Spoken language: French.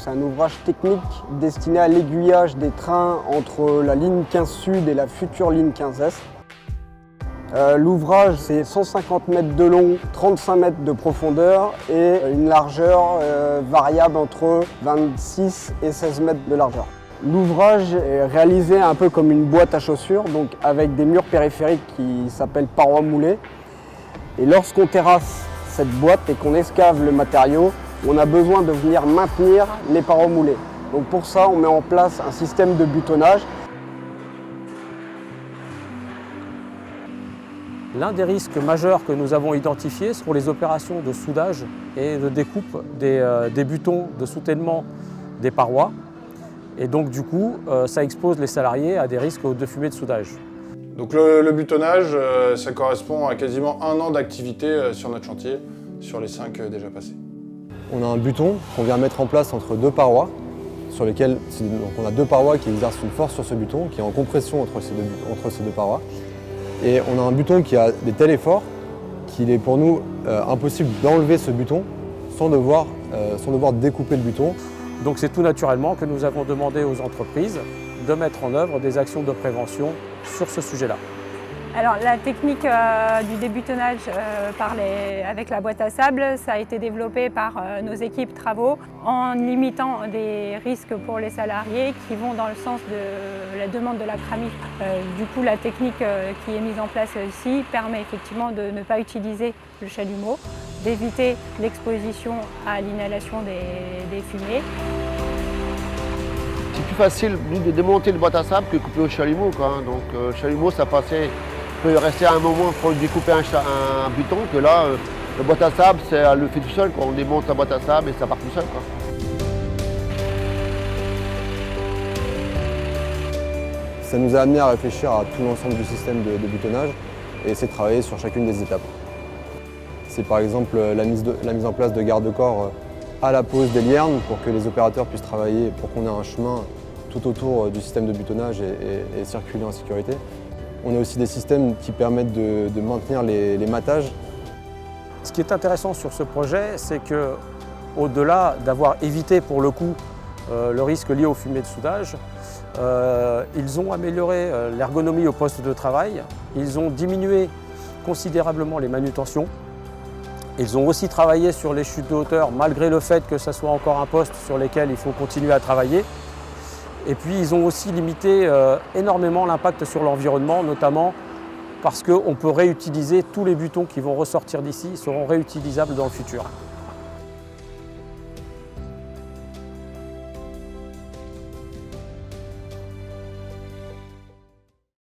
C'est un ouvrage technique destiné à l'aiguillage des trains entre la ligne 15 Sud et la future ligne 15 Est. L'ouvrage, c'est 150 mètres de long, 35 mètres de profondeur et une largeur variable entre 26 et 16 mètres de largeur. L'ouvrage est réalisé un peu comme une boîte à chaussures, donc avec des murs périphériques qui s'appellent parois moulées. Et lorsqu'on terrasse cette boîte et qu'on escave le matériau, on a besoin de venir maintenir les parois moulées. Donc pour ça, on met en place un système de butonnage. L'un des risques majeurs que nous avons identifiés seront les opérations de soudage et de découpe des butons de soutènement des parois. Et donc du coup, ça expose les salariés à des risques de fumée de soudage. Donc le butonnage, ça correspond à quasiment 1 an d'activité sur notre chantier, sur les 5 déjà passés. On a un buton qu'on vient mettre en place entre 2 parois, sur lesquelles on a 2 parois qui exercent une force sur ce buton, qui est en compression entre ces deux parois. Et on a un buton qui a des tels efforts qu'il est pour nous impossible d'enlever ce buton sans devoir découper le buton. Donc c'est tout naturellement que nous avons demandé aux entreprises de mettre en œuvre des actions de prévention sur ce sujet-là. Alors la technique du débutonnage avec la boîte à sable, ça a été développé par nos équipes travaux en limitant des risques pour les salariés qui vont dans le sens de la demande de la CRAMI. Du coup, la technique qui est mise en place ici permet effectivement de ne pas utiliser le chalumeau, d'éviter l'exposition à l'inhalation des fumées. C'est plus facile de démonter une boîte à sable que de couper au chalumeau, quoi. Donc le chalumeau, ça peut rester à un moment pour découper un buton, que là, la boîte à sable, elle le fait tout seul, quoi. On démonte la boîte à sable et ça part tout seul, quoi. Ça nous a amené à réfléchir à tout l'ensemble du système de butonnage et essayer de travailler sur chacune des étapes. C'est par exemple la mise en place de garde-corps à la pose des liernes pour que les opérateurs puissent travailler, pour qu'on ait un chemin tout autour du système de butonnage et circuler en sécurité. On a aussi des systèmes qui permettent de maintenir les matages. Ce qui est intéressant sur ce projet, c'est qu'au-delà d'avoir évité pour le coup le risque lié aux fumées de soudage, ils ont amélioré l'ergonomie au poste de travail, ils ont diminué considérablement les manutentions. Ils ont aussi travaillé sur les chutes de hauteur, malgré le fait que ce soit encore un poste sur lequel il faut continuer à travailler. Et puis ils ont aussi limité énormément l'impact sur l'environnement, notamment parce qu'on peut réutiliser tous les butons qui vont ressortir d'ici, seront réutilisables dans le futur.